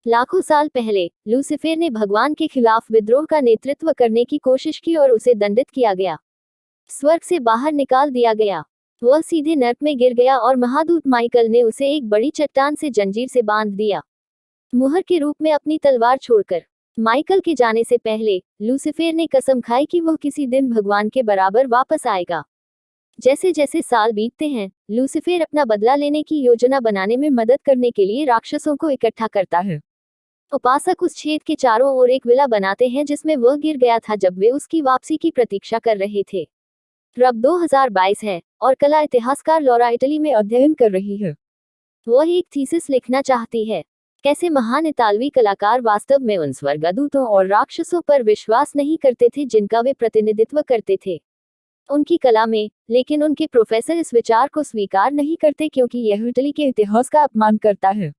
लाखों साल पहले लूसीफर ने भगवान के खिलाफ विद्रोह का नेतृत्व करने की कोशिश की और उसे दंडित किया गया। स्वर्ग से बाहर निकाल दिया गया। वह सीधे नर्क में गिर गया और महादूत माइकल ने उसे एक बड़ी चट्टान से जंजीर से बांध दिया, मुहर के रूप में अपनी तलवार छोड़कर। माइकल के जाने से पहले लूसीफर ने कसम खाई कि वह किसी दिन भगवान के बराबर वापस आएगा। जैसे जैसे साल बीतते हैं, लूसीफर अपना बदला लेने की योजना बनाने में मदद करने के लिए राक्षसों को इकट्ठा करता है। उपासक उस छेद के चारों ओर एक विला बनाते हैं जिसमें वह गिर गया था जब वे उसकी वापसी की प्रतीक्षा कर रहे थे। अब 2022 है और कला इतिहासकार लॉरा इटली में अध्ययन कर रही है। वह एक थीसिस लिखना चाहती है, कैसे महान इतालवी कलाकार वास्तव में उन स्वर्गदूतों और राक्षसों पर विश्वास नहीं करते थे जिनका वे प्रतिनिधित्व करते थे उनकी कला में, लेकिन उनके प्रोफेसर इस विचार को स्वीकार नहीं करते क्योंकि यह इटली के इतिहास का अपमान करता है।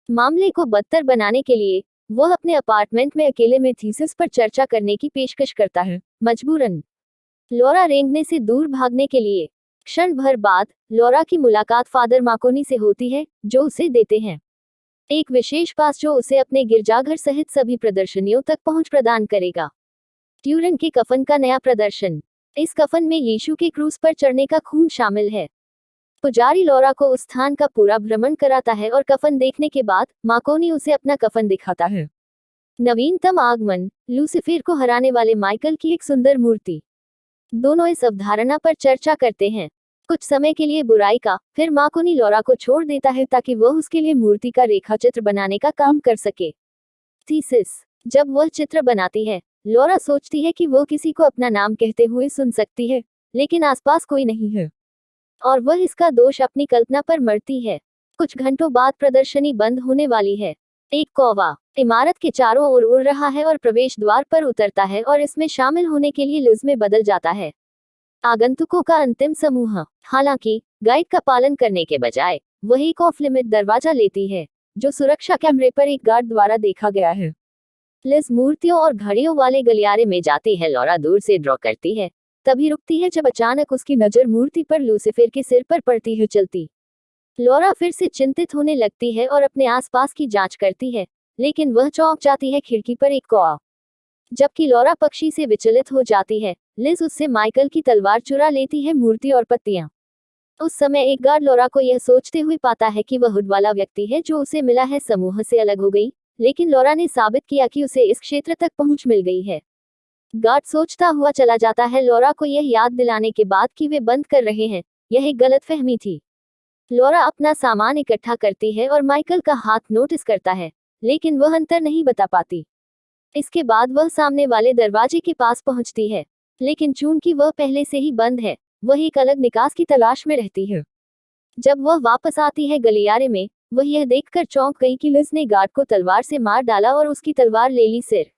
मामले को बदतर बनाने के लिए वह अपने अपार्टमेंट में अकेले में थीसिस पर चर्चा करने की पेशकश करता है, मजबूरन लॉरा रेंगने से दूर भागने के लिए। क्षण भर बाद लॉरा की मुलाकात फादर माकोनी से होती है, जो उसे देते हैं एक विशेष पास जो उसे अपने गिरजाघर सहित सभी प्रदर्शनियों तक पहुंच प्रदान करेगा। ट्यूरन के कफन का नया प्रदर्शन। इस कफन में यीशु के क्रूस पर चढ़ने का खून शामिल है। पुजारी लॉरा को उस स्थान का पूरा भ्रमण कराता है और कफन देखने के बाद माकोनी उसे अपना कफन दिखाता है। नवीनतम आगमन, लूसीफर को हराने वाले माइकल की एक सुंदर मूर्ति। दोनों इस अवधारणा पर चर्चा करते हैं कुछ समय के लिए बुराई का, फिर माकोनी लॉरा को छोड़ देता है ताकि वह उसके लिए मूर्ति का रेखाचित्र बनाने का काम कर सके। थीसिस। जब वह चित्र बनाती है, लॉरा सोचती है कि वह किसी को अपना नाम कहते हुए सुन सकती है, लेकिन आसपास कोई नहीं है और वह इसका दोष अपनी कल्पना पर मरती है। कुछ घंटों बाद प्रदर्शनी बंद होने वाली है। एक कौवा इमारत के चारों ओर उड़ रहा है और प्रवेश द्वार पर उतरता है और इसमें शामिल होने के लिए लिज में बदल जाता है। आगंतुकों का अंतिम समूह। हालांकि गाइड का पालन करने के बजाय वह एक ऑफ लिमिट दरवाजा लेती है, जो सुरक्षा कैमरे पर एक गार्ड द्वारा देखा गया है। लिज मूर्तियों और घड़ियों वाले गलियारे में जाती है। लॉरा दूर से ड्रॉ करती है, तभी रुकती है जब अचानक उसकी नजर मूर्ति पर लूसीफर के सिर पर पड़ती है। चलती लॉरा फिर से चिंतित होने लगती है और अपने आसपास की जांच करती है, लेकिन वह चौंक जाती है खिड़की पर एक कौवा। जबकि लॉरा पक्षी से विचलित हो जाती है, लिज उससे माइकल की तलवार चुरा लेती है, मूर्ति और पत्तियां। उस समय एक गार्ड लॉरा को यह सोचते हुए पाता है कि वह हुड वाला व्यक्ति है जो उसे मिला है समूह से अलग हो गई, लेकिन लॉरा ने साबित किया कि उसे इस क्षेत्र तक पहुंच मिल गई है। गार्ड सोचता हुआ चला जाता है, लॉरा को यह याद दिलाने के बाद कि वे बंद कर रहे हैं। यह एक गलतफहमी थी। लॉरा अपना सामान इकट्ठा करती है और माइकल का हाथ नोटिस करता है, लेकिन वह अंतर नहीं बता पाती। इसके बाद वह सामने वाले दरवाजे के पास पहुंचती है, लेकिन चूंकि वह पहले से ही बंद है, वह एक अलग निकास की तलाश में रहती है। जब वह वापस आती है गलियारे में, वह यह देखकर चौंक गई कि लिज ने गार्ड को तलवार से मार डाला और उसकी तलवार ले ली। सिर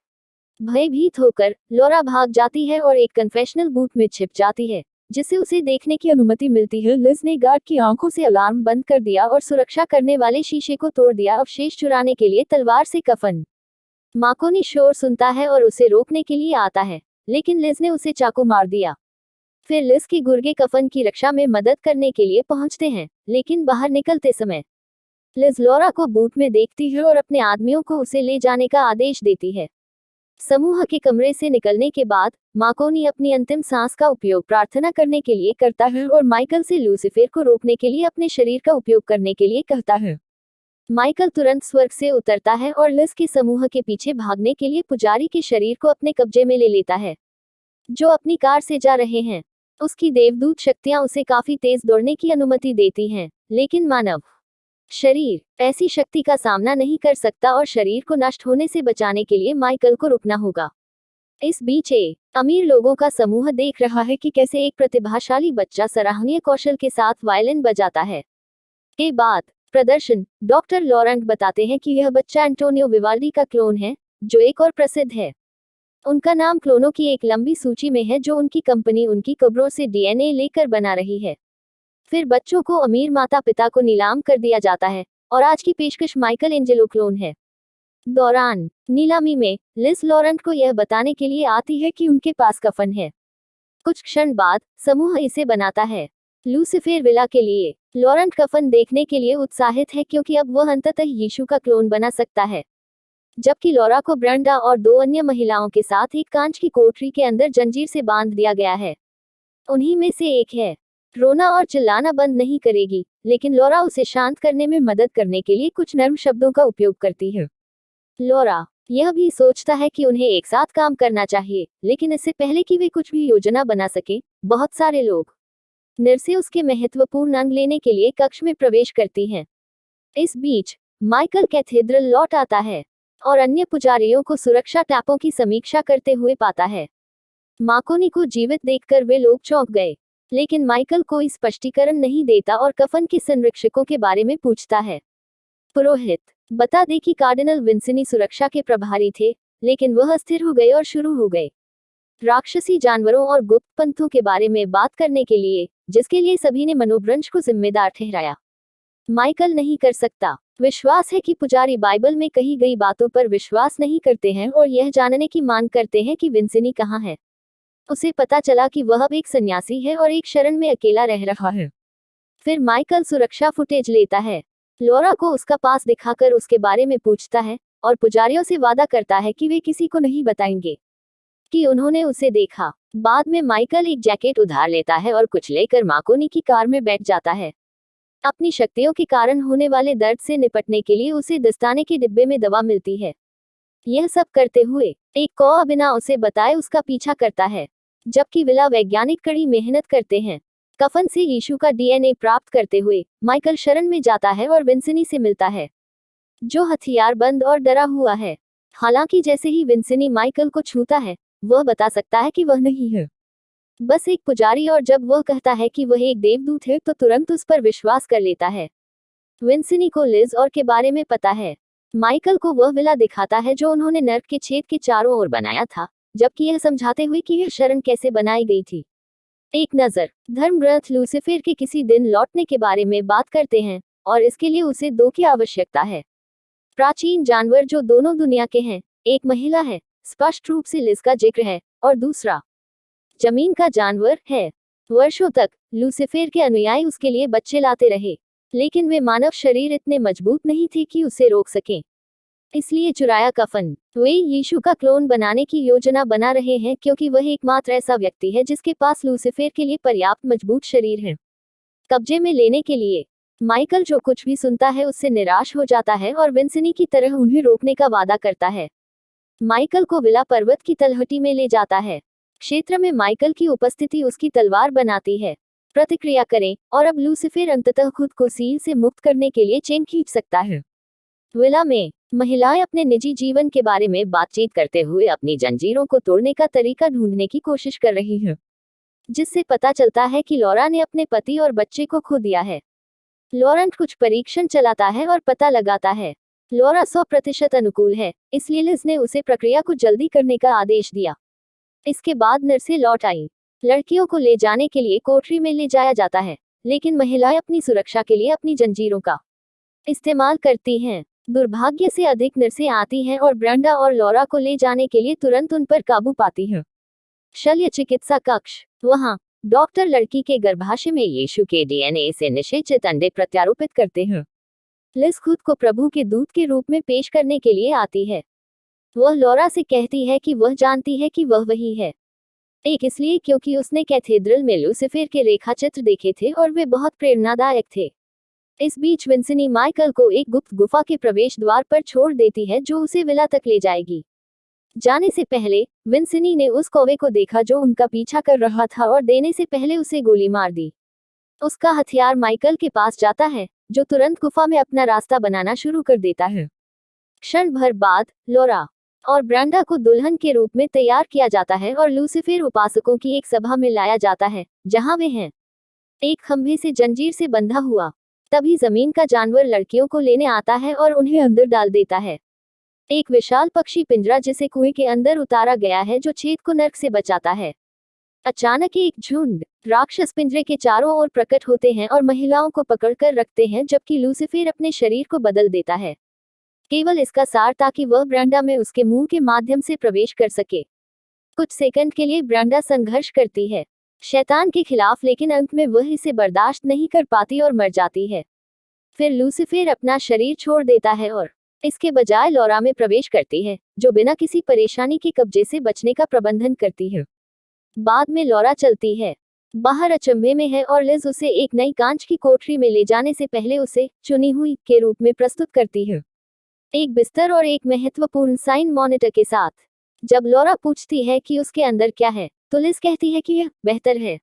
भयभीत होकर लॉरा भाग जाती है और एक कन्फेशनल बूथ में छिप जाती है, जिससे उसे देखने की अनुमति मिलती है। लिज ने गार्ड की आंखों से अलार्म बंद कर दिया और सुरक्षा करने वाले शीशे को तोड़ दिया, अवशेष चुराने के लिए तलवार से कफन। माकोनी शोर सुनता है और उसे रोकने के लिए आता है, लेकिन लिज ने उसे चाकू मार दिया। फिर लिज की गुर्गे कफन की रक्षा में मदद करने के लिए पहुंचते हैं, लेकिन बाहर निकलते समय लिज लॉरा को बूथ में देखती है और अपने आदमियों को उसे ले जाने का आदेश देती है। समूह के कमरे से निकलने के बाद माकोनी अपनी अंतिम सांस का उपयोग प्रार्थना करने के लिए करता है और माइकल से लूसीफर को रोकने के लिए अपने शरीर का उपयोग करने के लिए कहता है। माइकल तुरंत स्वर्ग से उतरता है और लिज के समूह के पीछे भागने के लिए पुजारी के शरीर को अपने कब्जे में ले लेता है, जो अपनी कार से जा रहे हैं। उसकी देवदूत शक्तियां उसे काफी तेज दौड़ने की अनुमति देती हैं, लेकिन मानव शरीर ऐसी शक्ति का सामना नहीं कर सकता और शरीर को नष्ट होने से बचाने के लिए माइकल को रुकना होगा। इस बीच एक अमीर लोगों का समूह देख रहा है कि कैसे एक प्रतिभाशाली बच्चा सराहनीय कौशल के साथ वायलिन बजाता है। के बाद प्रदर्शन, डॉक्टर लॉरेंट बताते हैं कि यह बच्चा एंटोनियो विवाल्डी का क्लोन है, जो एक और प्रसिद्ध है। उनका नाम क्लोनों की एक लंबी सूची में है जो उनकी कंपनी उनकी कब्रों से डीएनए लेकर बना रही है। फिर बच्चों को अमीर माता पिता को नीलाम कर दिया जाता है और आज की पेशकश माइकल एंजेलो क्लोन है। दौरान नीलामी में लिज लॉरेंट को यह बताने के लिए आती है कि उनके पास कफन है। कुछ क्षण बाद समूह इसे बनाता है। लूसीफर विला के लिए लॉरेंट कफन देखने के लिए उत्साहित है क्योंकि अब वह अंततः यीशु का क्लोन बना सकता है। जबकि लॉरा को ब्रेंडा और 2 अन्य महिलाओं के साथ एक कांच की कोठरी के अंदर जंजीर से बांध दिया गया है। उन्हीं में से एक है। रोना और चिल्लाना बंद नहीं करेगी, लेकिन लॉरा उसे शांत करने में मदद करने के लिए कुछ नर्म शब्दों का उपयोग करती है। लॉरा यह भी सोचता है कि उन्हें एक साथ काम करना चाहिए, लेकिन इससे पहले कि वे कुछ भी योजना बना सके, बहुत सारे लोग नर्सें उसके महत्वपूर्ण अंग लेने के लिए कक्ष में प्रवेश करती हैं। इस बीच माइकल कैथेड्रल लौट आता है और अन्य पुजारियों को सुरक्षा टैपों की समीक्षा करते हुए पाता है। माकोनी को जीवित देखकर वे लोग चौंक गए, लेकिन माइकल कोई स्पष्टीकरण नहीं देता और कफन के संरक्षकों के बारे में पूछता है। पुरोहित बता दे कि कार्डिनल विंसिनी सुरक्षा के प्रभारी थे, लेकिन वह अस्थिर हो गए और शुरू हो गए राक्षसी जानवरों और गुप्त पंथों के बारे में बात करने के लिए, जिसके लिए सभी ने मनोभ्रंश को जिम्मेदार ठहराया। माइकल नहीं कर सकता। विश्वास है कि पुजारी बाइबल में कही गई बातों पर विश्वास नहीं करते हैं और यह जानने की मांग करते हैं कि विंसिनी कहाँ है। उसे पता चला कि वह अब एक सन्यासी है और एक शरण में अकेला रह रहा है। फिर माइकल सुरक्षा फुटेज लेता है, लॉरा को उसका पास दिखाकर उसके बारे में पूछता है और पुजारियों से वादा करता है कि वे किसी को नहीं बताएंगे कि उन्होंने उसे देखा। बाद में माइकल एक जैकेट उधार लेता है और कुछ लेकर माकोनी की कार में बैठ जाता है। अपनी शक्तियों के कारण होने वाले दर्द से निपटने के लिए उसे दस्ताने के डिब्बे में दवा मिलती है। यह सब करते हुए एक कौवा बिना उसे बताए उसका पीछा करता है, जबकि विला वैज्ञानिक कड़ी मेहनत करते हैं। कफन से यीशु का डीएनए प्राप्त करते हुए माइकल शरण में जाता है और विंसिनी से मिलता है, जो हथियारबंद और डरा हुआ है। हालांकि जैसे ही विंसिनी माइकल को छूता है, वह बता सकता है कि वह नहीं है, बस एक पुजारी, और जब वह कहता है कि वह एक देवदूत है तो तुरंत उस पर विश्वास कर लेता है। विंसिनी को लिज और के बारे में पता है। माइकल को वह विला दिखाता है जो उन्होंने नर्क के छेद के चारों ओर बनाया था, जबकि यह समझाते हुए कि यह शरण कैसे बनाई गई थी। एक नजर धर्म ग्रंथ लूसीफर के किसी दिन लौटने के बारे में बात करते हैं, और इसके लिए उसे 2 की आवश्यकता है। प्राचीन जानवर जो दोनों दुनिया के हैं, एक महिला है, स्पष्ट रूप से लिज का जिक्र है, और दूसरा जमीन का जानवर है। वर्षों तक लूसीफर के अनुयायी उसके लिए बच्चे लाते रहे, लेकिन वे मानव शरीर इतने मजबूत नहीं थे कि उसे रोक सकें। इसलिए चुराया कफन। वे यीशु का क्लोन बनाने की योजना बना रहे हैं, क्योंकि वह एकमात्र ऐसा व्यक्ति है जिसके पास लूसीफर के लिए पर्याप्त मजबूत शरीर है। कब्जे में लेने के लिए माइकल जो कुछ भी सुनता है उससे निराश हो जाता है और विंसिनी की तरह उन्हें रोकने का वादा करता है। माइकल को विला पर्वत की तलहटी में ले जाता है। क्षेत्र में माइकल की उपस्थिति उसकी तलवार बनाती है। प्रतिक्रिया करें, और अब लूसीफर अंततः खुद को सील से मुक्त करने के लिए चेन खींच सकता है। विला में महिलाएं अपने निजी जीवन के बारे में बातचीत करते हुए अपनी जंजीरों को तोड़ने का तरीका ढूंढने की कोशिश कर रही हैं, जिससे पता चलता है कि लॉरा ने अपने पति और बच्चे को खो दिया है। लॉरेंट कुछ परीक्षण चलाता है और पता लगाता है लॉरा 100% अनुकूल है, इसलिए लिज ने उसे प्रक्रिया को जल्दी करने का आदेश दिया। इसके बाद नर्सें लौट आईं। लड़कियों को ले जाने के लिए कोठरी में ले जाया जाता है, लेकिन महिलाएं अपनी सुरक्षा के लिए अपनी जंजीरों का इस्तेमाल करती हैं। दुर्भाग्य से अधिक नर्सें आती हैं और ब्रेंडा और लॉरा को ले जाने के लिए तुरंत उन पर काबू पाती हैं। शल्य चिकित्सा कक्ष। वहां डॉक्टर लड़की के गर्भाशय में यीशु के डीएनए से निषेचित अंडे प्रत्यारोपित करते हैं। लिज खुद को प्रभु के दूत के रूप में पेश करने के लिए आती है। वह लॉरा से कहती है कि वह जानती है कि वह वही है। एक इसलिए क्योंकि उसने कैथेड्रल में लूसीफर के रेखाचित्र देखे थे और वे बहुत प्रेरणादायक थे। इस बीच विंसिनी माइकल को एक गुप्त गुफा के प्रवेश द्वार पर छोड़ देती है जो उसे विला तक ले जाएगी। जाने से पहले विंसिनी ने उस कौवे को देखा जो उनका पीछा कर रहा था और देने से पहले उसे गोली मार दी। उसका हथियार माइकल के पास जाता है, जो तुरंत गुफा में अपना रास्ता बनाना शुरू कर देता है। क्षण भर बाद लॉरा और ब्रेंडा को दुल्हन के रूप में तैयार किया जाता है और लूसीफर उपासकों की एक सभा में लाया जाता है, जहां वे हैं, एक खंभे से जंजीर से बंधा हुआ। तभी जमीन का जानवर लड़कियों को लेने आता है और उन्हें अंदर डाल देता है। एक विशाल पक्षी पिंजरा जिसे कुएं के अंदर उतारा गया है, जो छेद को नर्क से बचाता है। अचानक एक झुंड राक्षस पिंजरे के चारों ओर प्रकट होते हैं और महिलाओं को पकड़कर रखते हैं, जबकि लूसीफर अपने शरीर को बदल देता है, केवल इसका सार ताकि वह ब्रेंडा में उसके मुंह के माध्यम से प्रवेश कर सके। कुछ सेकंड के लिए ब्रेंडा संघर्ष करती है शैतान के खिलाफ, लेकिन अंत में वह इसे बर्दाश्त नहीं कर पाती और मर जाती है। फिर लूसीफर अपना शरीर छोड़ देता है और इसके बजाय लॉरा में प्रवेश करती है, जो बिना किसी परेशानी के कब्जे से बचने का प्रबंधन करती है। बाद में लॉरा चलती है, बाहर अचंभे में है और लिज उसे एक नई कांच की कोठरी में ले जाने से पहले उसे चुनी हुई के रूप में प्रस्तुत करती है, एक बिस्तर और एक महत्वपूर्ण साइन मॉनिटर के साथ। जब लॉरा पूछती है कि उसके अंदर क्या है, तो लिज कहती है कि यह बेहतर है।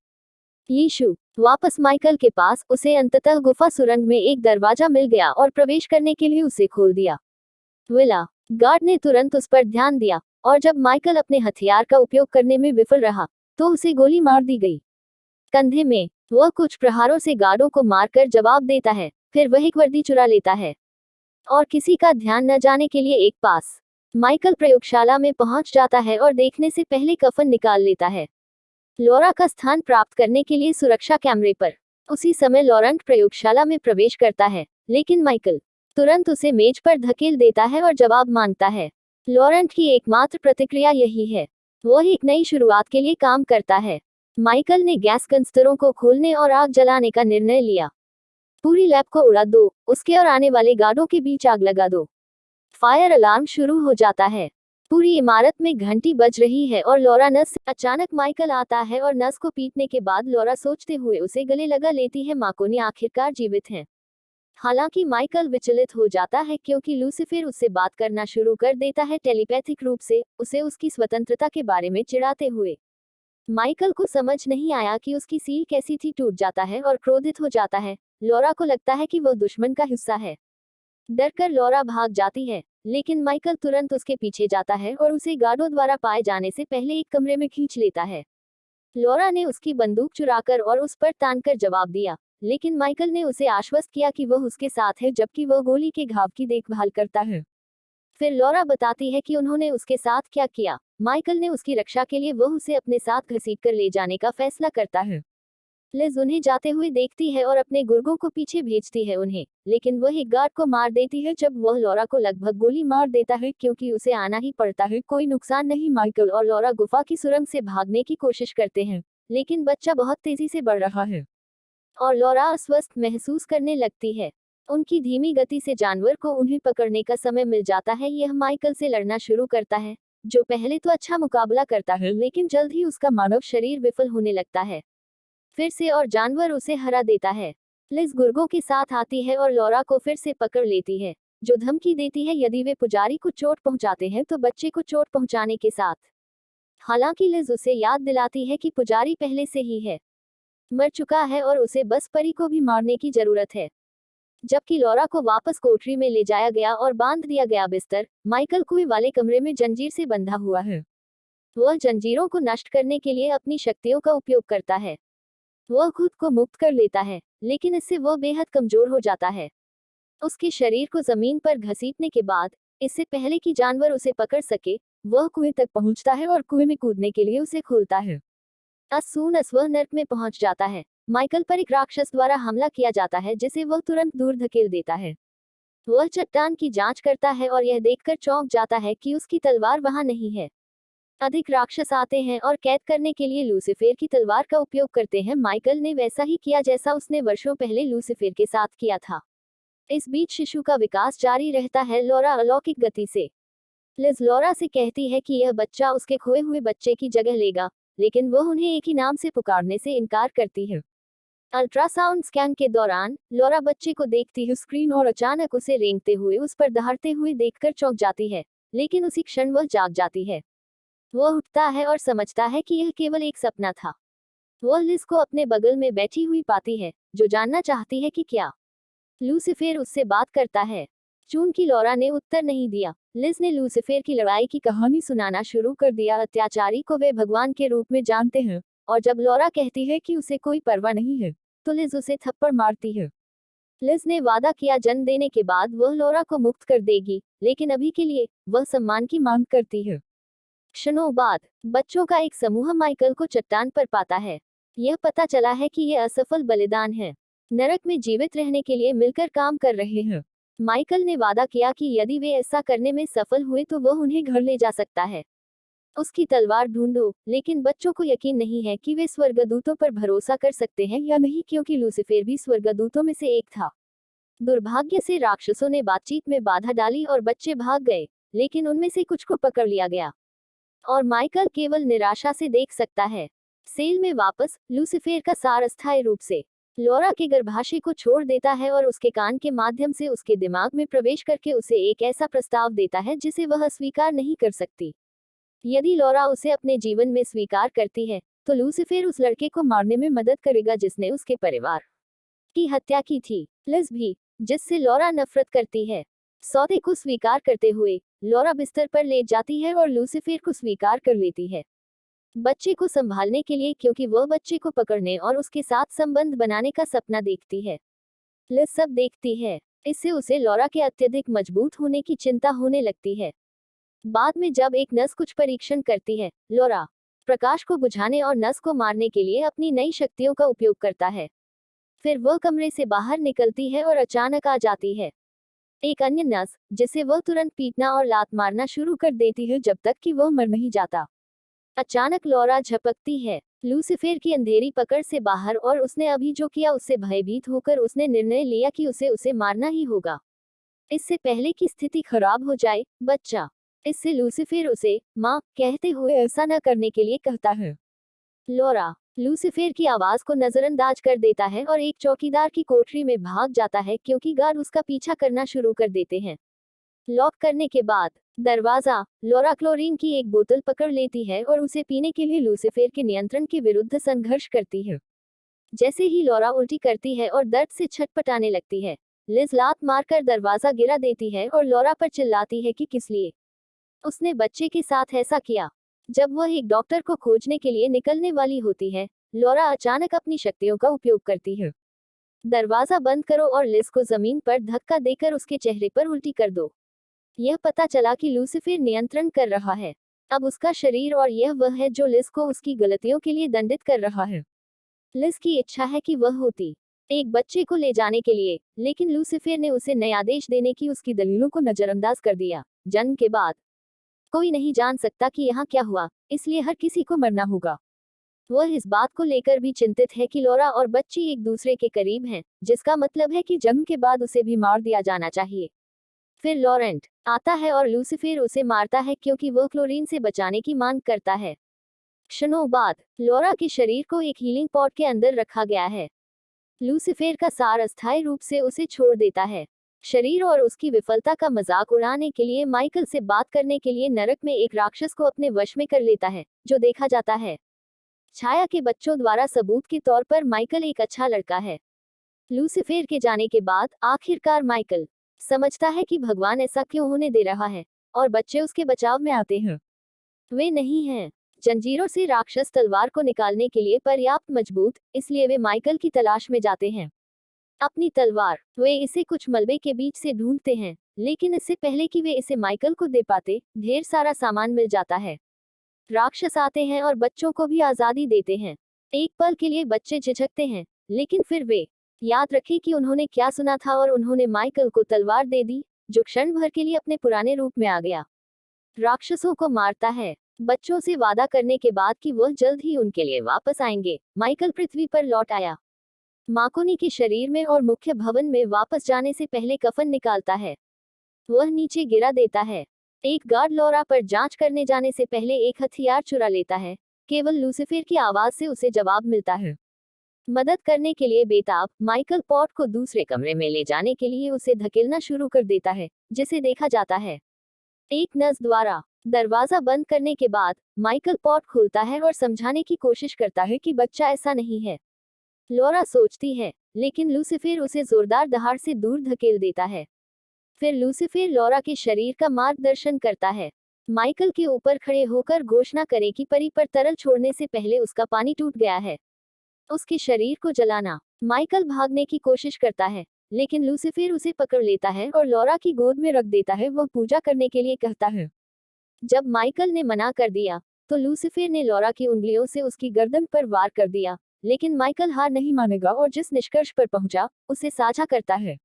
यीशु वापस माइकल के पास, उसे अंततः गुफा सुरंग में एक दरवाजा मिल गया और प्रवेश करने के लिए उसे खोल दिया। विला गार्ड ने तुरंत उस पर ध्यान दिया, और जब माइकल अपने हथियार का उपयोग करने में विफल रहा, तो उसे गोली मार दी गई। कंधे में वह कुछ प्रहारों से गार्डों को मारकर जवाब देता है, फिर वह एक वर्दी चुरा लेता है और किसी का ध्यान न जाने के लिए एक पास। माइकल प्रयोगशाला में पहुंच जाता है और देखने से पहले कफन निकाल लेता है, लॉरा का स्थान प्राप्त करने के लिए सुरक्षा कैमरे पर। उसी समय लॉरेंट प्रयोगशाला में प्रवेश करता है, लेकिन माइकल तुरंत उसे मेज पर धकेल देता है और जवाब मांगता है। लॉरेंट की एकमात्र प्रतिक्रिया यही है, वह एक नई शुरुआत के लिए काम करता है। माइकल ने गैस कंस्तरों को खोलने और आग जलाने का निर्णय लिया। पूरी लैब को उड़ा दो, उसके और आने वाले गार्डों के बीच आग लगा दो। फायर अलार्म शुरू हो जाता है। पूरी इमारत में घंटी बज रही है और लॉरा नस। अचानक माइकल आता है और नस को पीटने के बाद लॉरा सोचते हुए उसे गले लगा लेती है, माकोनी आखिरकार जीवित हैं। हालांकि माइकल विचलित हो जाता है क्योंकि लूसीफर उससे बात करना शुरू कर देता है टेलीपैथिक रूप से, उसे उसकी स्वतंत्रता के बारे में चिढ़ाते हुए। माइकल को समझ नहीं आया कि उसकी सील कैसी थी, टूट जाता है और क्रोधित हो जाता है। लॉरा को लगता है कि वह दुश्मन का हिस्सा है। डरकर लॉरा भाग जाती है, लेकिन माइकल तुरंत उसके पीछे जाता है और उसे गार्डों द्वारा पाए जाने से पहले एक कमरे में खींच लेता है। लॉरा ने उसकी बंदूक चुराकर और उस पर तानकर जवाब दिया, लेकिन माइकल ने उसे आश्वस्त किया कि वह उसके साथ है जबकि वह गोली के घाव की देखभाल करता है। फिर लॉरा बताती है कि उन्होंने उसके साथ क्या किया। माइकल ने उसकी रक्षा के लिए वह उसे अपने साथ घसीटकर ले जाने का फैसला करता है। लिज उन्हें जाते हुए देखती है और अपने गुर्गों को पीछे भेजती है उन्हें, लेकिन वह एक गार्ड को मार देती है जब वह लॉरा को लगभग गोली मार देता है क्योंकि उसे आना ही पड़ता है। कोई नुकसान नहीं। माइकल और लॉरा गुफा की सुरंग से भागने की कोशिश करते हैं, लेकिन बच्चा बहुत तेजी से बढ़ रहा है और लॉरा अस्वस्थ महसूस करने लगती है। उनकी धीमी गति से जानवर को उन्हें पकड़ने का समय मिल जाता है। यह माइकल से लड़ना शुरू करता है, जो पहले तो अच्छा मुकाबला करता है, लेकिन जल्द ही उसका मानव शरीर विफल होने लगता है फिर से और जानवर उसे हरा देता है। लिज गुर्गों के साथ आती है और लॉरा को फिर से पकड़ लेती है, जो धमकी देती है यदि वे पुजारी को चोट पहुंचाते हैं तो बच्चे को चोट पहुंचाने के साथ। हालांकि लिज उसे याद दिलाती है कि पुजारी पहले से ही है, मर चुका है और उसे बस परी को भी मारने की जरूरत है। जबकि लॉरा को वापस कोठरी में ले जाया गया और बांध दिया गया बिस्तर, माइकल कुएं वाले कमरे में जंजीर से बंधा हुआ है। वह जंजीरों को नष्ट करने के लिए अपनी शक्तियों का उपयोग करता है। वह खुद को मुक्त कर लेता है, लेकिन इससे वह बेहद कमजोर हो जाता है। उसके शरीर को जमीन पर घसीटने के बाद, इससे पहले कि जानवर उसे पकड़ सके, वह कुएं तक पहुंचता है और कुएं में कूदने के लिए उसे खोलता है। वह नर्क में पहुंच जाता है। माइकल पर एक राक्षस द्वारा हमला किया जाता है जिसे वह तुरंत दूर धकेल देता है। वह चट्टान की जांच करता है और यह देखकर चौंक जाता है कि उसकी तलवार वहां नहीं है। अधिक राक्षस आते हैं और कैद करने के लिए लूसीफर की तलवार का उपयोग करते हैं। माइकल ने वैसा ही किया जैसा उसने वर्षों पहले लूसीफर के साथ किया था। इस बीच शिशु का विकास जारी रहता है। लॉरा अलौकिक गति से लिज लॉरा से कहती है कि यह बच्चा उसके खोए हुए बच्चे की जगह लेगा, लेकिन वह उन्हें एक ही नाम से पुकारने से इनकार करती है। अल्ट्रासाउंड स्कैन के दौरान लॉरा बच्चे को देखती है स्क्रीन और अचानक उसे रेंगते हुए उस पर दहाड़ते हुए देखकर चौंक जाती है, लेकिन उसी क्षण वह जाग जाती है। वह उठता है और समझता है कि यह केवल एक सपना था। वह लिज को अपने बगल में बैठी हुई पाती है, जो जानना चाहती है कि क्या लूसीफर उससे बात करता है। चूंकि लॉरा ने उत्तर नहीं दिया, लिज ने लूसीफर की लड़ाई की कहानी सुनाना शुरू कर दिया। अत्याचारी को वे भगवान के रूप में जानते हैं, और जब लॉरा कहती है कि उसे कोई परवाह नहीं है, तो लिज उसे थप्पड़ मारती है। लिज ने वादा किया जन्म देने के बाद वह लॉरा को मुक्त कर देगी, लेकिन अभी के लिए वह सम्मान की मांग करती है। क्षणों बाद बच्चों का एक समूह माइकल को चट्टान पर पाता है। यह पता चला है कि यह असफल बलिदान है। नरक में जीवित रहने के लिए मिलकर काम कर रहे हैं। माइकल ने वादा किया कि यदि वे ऐसा करने में सफल हुए तो वह उन्हें घर ले जा सकता है। उसकी तलवार ढूंढो, लेकिन बच्चों को यकीन नहीं है कि वे स्वर्गदूतों पर भरोसा कर सकते हैं या नहीं, क्योंकि लूसीफर भी स्वर्गदूतों में से एक था। दुर्भाग्य से राक्षसों ने बातचीत में बाधा डाली और बच्चे भाग गए, लेकिन उनमें से कुछ को पकड़ लिया गया और माइकल केवल निराशा से देख सकता है। सेल में वापस, लूसीफर का सार अस्थायी रूप से लॉरा के गर्भाशय को छोड़ देता है और उसके कान के माध्यम से उसके दिमाग में प्रवेश करके उसे एक ऐसा प्रस्ताव देता है जिसे वह स्वीकार नहीं कर सकती। यदि लॉरा उसे अपने जीवन में स्वीकार करती है, तो लूसीफर उस लड़के को मारने में मदद करेगा जिसने उसके परिवार की हत्या की थी। लिज भी, जिससे लॉरा नफरत करती है। सौदे को स्वीकार करते हुए लॉरा बिस्तर पर लेट जाती है और लूसीफर को स्वीकार कर लेती है बच्चे को संभालने के लिए, क्योंकि वह बच्चे को पकड़ने और उसके साथ संबंध बनाने का सपना देखती है। लिज सब देखती है। इससे उसे लॉरा के अत्यधिक मजबूत होने की चिंता होने लगती है। बाद में जब एक नस कुछ परीक्षण करती है, लॉरा प्रकाश को बुझाने और नस को मारने के लिए अपनी नई शक्तियों का उपयोग करता है। फिर वह कमरे से बाहर निकलती है और अचानक आ जाती है एक अन्य नस, जिसे वह तुरंत पीटना और लात मारना शुरू कर देती है जब तक कि वह मर नहीं जाता। अचानक लॉरा झपकती है लूसीफर की अंधेरी पकड़ से बाहर और उसने अभी जो किया उससे भयभीत होकर उसने निर्णय लिया कि उसे मारना ही होगा, इससे पहले कि स्थिति खराब हो जाए। बच्चा, इससे लूसीफर उसे माँ कहते हुए ऐसा न करने के लिए कहता है। लॉरा लूसीफर की आवाज को नजरअंदाज कर देता है और एक चौकीदार की कोठरी में भाग जाता है, क्योंकि गार्ड उसका पीछा करना शुरू कर देते हैं। लॉक करने के बाद दरवाजा, लॉरा क्लोरीन की एक बोतल पकड़ लेती है और उसे पीने के लिए लूसीफर के नियंत्रण के विरुद्ध संघर्ष करती है। जैसे ही लॉरा उल्टी करती है और दर्द से छटपटाने लगती है, लिज लात मारकर दरवाजा गिरा देती है और लॉरा पर चिल्लाती है कि किस लिए उसने बच्चे के साथ ऐसा किया। जब वह एक डॉक्टर को खोजने के लिए निकलने वाली होती है, लॉरा अचानक अपनी शक्तियों का उपयोग करती है। दरवाजा बंद करो और लिज को जमीन पर धक्का देकर उसके चेहरे पर उल्टी कर दो। यह पता चला कि लूसीफर नियंत्रण कर रहा है अब उसका शरीर, और यह वह है जो लिज को उसकी गलतियों के लिए दंडित कर रहा है। लिज की इच्छा है कि वह होती एक बच्चे को ले जाने के लिए, लेकिन लूसीफर ने उसे नया आदेश देने की उसकी दलीलों को नजरअंदाज कर दिया। जन्म के बाद कोई नहीं जान सकता कि यहाँ क्या हुआ, इसलिए हर किसी को मरना होगा। वह इस बात को लेकर भी चिंतित है कि लॉरा और बच्ची एक दूसरे के करीब हैं, जिसका मतलब है कि जन्म के बाद उसे भी मार दिया जाना चाहिए। फिर लॉरेंट आता है और लूसीफर उसे मारता है क्योंकि वह क्लोरीन से बचाने की मांग करता है। क्षणों बाद लॉरा के शरीर को एक हीलिंग पॉट के अंदर रखा गया है। लूसीफर का सार अस्थायी रूप से उसे छोड़ देता है। शरीर और उसकी विफलता का मजाक उड़ाने के लिए माइकल से बात करने के लिए नरक में एक राक्षस को अपने वश में कर लेता है, जो देखा जाता है छाया के बच्चों द्वारा सबूत के तौर पर माइकल एक अच्छा लड़का है। लूसीफर के जाने के बाद आखिरकार माइकल समझता है कि भगवान ऐसा क्यों होने दे रहा है, और बच्चे उसके बचाव में आते हैं। वे नहीं हैं जंजीरों से राक्षस तलवार को निकालने के लिए पर्याप्त मजबूत, इसलिए वे माइकल की तलाश में जाते हैं अपनी तलवार। वे इसे कुछ मलबे के बीच से ढूंढते हैं, लेकिन इससे पहले कि वे इसे माइकल को दे पाते, ढेर सारा सामान मिल जाता है। राक्षस आते हैं और बच्चों को भी आजादी देते हैं। एक पल के लिए बच्चे झिझकते हैं, लेकिन फिर वे याद रखें कि उन्होंने क्या सुना था और उन्होंने माइकल को तलवार दे दी, जो क्षण भर के लिए अपने पुराने रूप में आ गया। राक्षसों को मारता है, बच्चों से वादा करने के बाद कि वह जल्द ही उनके लिए वापस आएंगे। माइकल पृथ्वी पर लौट आया। माकोनी के शरीर में और मुख्य भवन में वापस जाने से पहले कफन निकालता है। वह नीचे गिरा देता है। एक गार्ड लॉरा पर जांच करने जाने से पहले एक हथियार चुरा लेता है। केवल लूसीफर की आवाज से उसे जवाब मिलता है। मदद करने के लिए बेताब, माइकल पॉट को दूसरे कमरे में ले जाने के लिए उसे धकेलना शुरू कर देता है, जिसे देखा जाता है एक नर्स द्वारा। दरवाजा बंद करने के बाद माइकल पॉट खोलता है और समझाने की कोशिश करता है कि बच्चा ऐसा नहीं है। लॉरा सोचती है, लेकिन लूसीफर उसे जोरदार दहाड़ से दूर धकेल देता है। फिर लूसीफर लॉरा के शरीर का मार्गदर्शन करता है। माइकल के ऊपर खड़े होकर घोषणा करे कि परी पर तरल छोड़ने से पहले उसका पानी टूट गया है। उसके शरीर को जलाना। माइकल भागने की कोशिश करता है, लेकिन लूसीफर उसे पकड़ लेता है और लॉरा की गोद में रख देता है। वह पूजा करने के लिए कहता है। जब माइकल ने मना कर दिया, तो लूसीफर ने लॉरा की उंगलियों से उसकी गर्दन पर वार कर दिया, लेकिन माइकल हार नहीं मानेगा और जिस निष्कर्ष पर पहुंचा, उसे साझा करता है।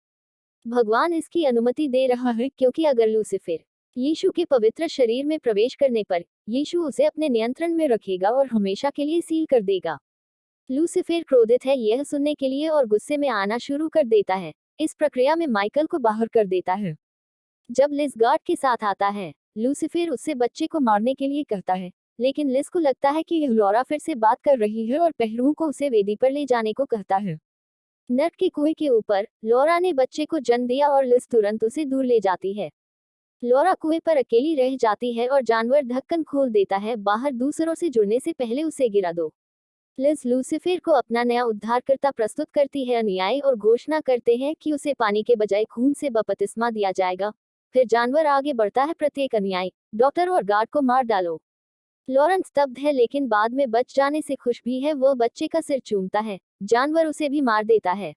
भगवान इसकी अनुमति दे रहा है, क्योंकि अगर लूसीफर यीशु के पवित्र शरीर में प्रवेश करने पर, यीशु उसे अपने नियंत्रण में रखेगा और हमेशा के लिए सील कर देगा। लूसीफर क्रोधित है यह सुनने के लिए और गुस्से में आना शुरू कर देता है। इस प्रक्रिया में माइकल को बाहर कर देता है। जब लिज गार्ड के साथ आता है, लूसीफर उससे बच्चे को मारने के लिए कहता है, लेकिन लिज को लगता है कि यह लॉरा फिर से बात कर रही है और पहरुओं को उसे वेदी पर ले जाने को कहता है। नर्क के कुएं के ऊपर लॉरा ने बच्चे को जन्म दिया और लिज तुरंत उसे दूर ले जाती है। लॉरा कुएं पर अकेली रह जाती है और जानवर ढक्कन खोल देता है, बाहर दूसरों से जुड़ने से पहले उसे गिरा दो। लिज लूसीफर को अपना नया उद्धारकर्ता प्रस्तुत करती है अनुयायी और घोषणा करते हैं कि उसे पानी के बजाय खून से बपतिस्मा दिया जाएगा। फिर जानवर आगे बढ़ता है, प्रत्येक अनुयायी, डॉक्टर और गार्ड को मार डालो। लॉरेंस स्तब्ध है लेकिन बाद में बच जाने से खुश भी है। वह बच्चे का सिर चूमता है, जानवर उसे भी मार देता है।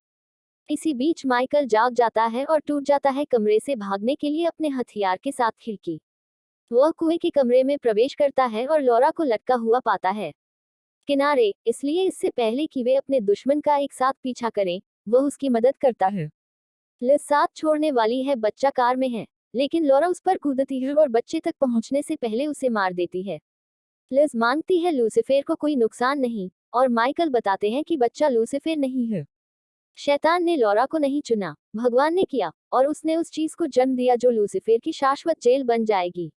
इसी बीच माइकल जाग जाता है और टूट जाता है कमरे से भागने के लिए अपने हथियार के साथ खिड़की। वह कुएं के कमरे में प्रवेश करता है और लॉरा को लटका हुआ पाता है किनारे, इसलिए इससे पहले कि वे अपने दुश्मन का एक साथ पीछा करें, वह उसकी मदद करता है। लिज साथ छोड़ने वाली है, बच्चा कार में है, लेकिन लॉरा उस पर कूदती है और बच्चे तक पहुंचने से पहले उसे मार देती है। लिज मानती है लूसीफर को कोई नुकसान नहीं, और माइकल बताते हैं कि बच्चा लूसीफर नहीं है। शैतान ने लॉरा को नहीं चुना, भगवान ने किया, और उसने उस चीज को जन्म दिया जो लूसीफर की शाश्वत जेल बन जाएगी।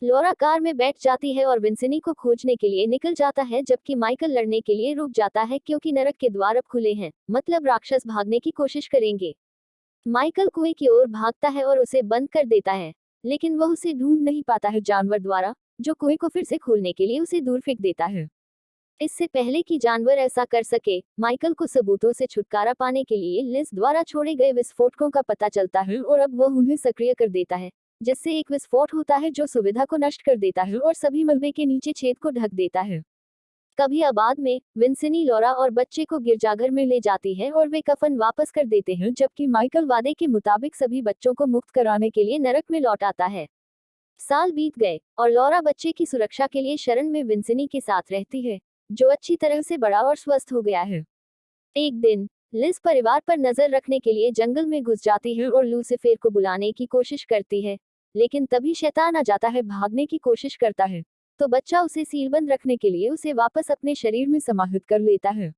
लॉरा कार में बैठ जाती है और विंसेंटी को खोजने के लिए निकल जाता है, जबकि माइकल लड़ने के लिए रुक जाता है क्योंकि नरक के द्वार अब खुले हैं, मतलब राक्षस भागने की कोशिश करेंगे। माइकल कुएं की ओर भागता है और उसे बंद कर देता है, लेकिन वह उसे ढूंढ नहीं पाता है जानवर द्वारा, जो कुएं को फिर से खोलने के लिए उसे दूर फेंक देता है। इससे पहले कि जानवर ऐसा कर सके, माइकल को सबूतों से छुटकारा पाने के लिए लिज द्वारा छोड़े गए विस्फोटकों का पता चलता है और अब वह उन्हें सक्रिय कर देता है, जिससे एक विस्फोट होता है जो सुविधा को नष्ट कर देता है और सभी मलबे के नीचे छेद को ढक देता है। कभी आबाद में विंसेंटी लॉरा और बच्चे को गिरजाघर में ले जाती है और वे कफन वापस कर देते हैं, जबकि माइकल वादे के मुताबिक सभी बच्चों को मुक्त कराने के लिए नरक में लौट आता है। साल बीत गए और लॉरा बच्चे की सुरक्षा के लिए शरण में विंसेंटी के साथ रहती है, जो अच्छी तरह से बड़ा और स्वस्थ हो गया है। एक दिन लिज परिवार पर नजर रखने के लिए जंगल में घुस जाती है और लूसीफर को बुलाने की कोशिश करती है, लेकिन तभी शैतान आ जाता है, भागने की कोशिश करता है, तो बच्चा उसे सीलबंद रखने के लिए उसे वापस अपने शरीर में समाहित कर लेता है।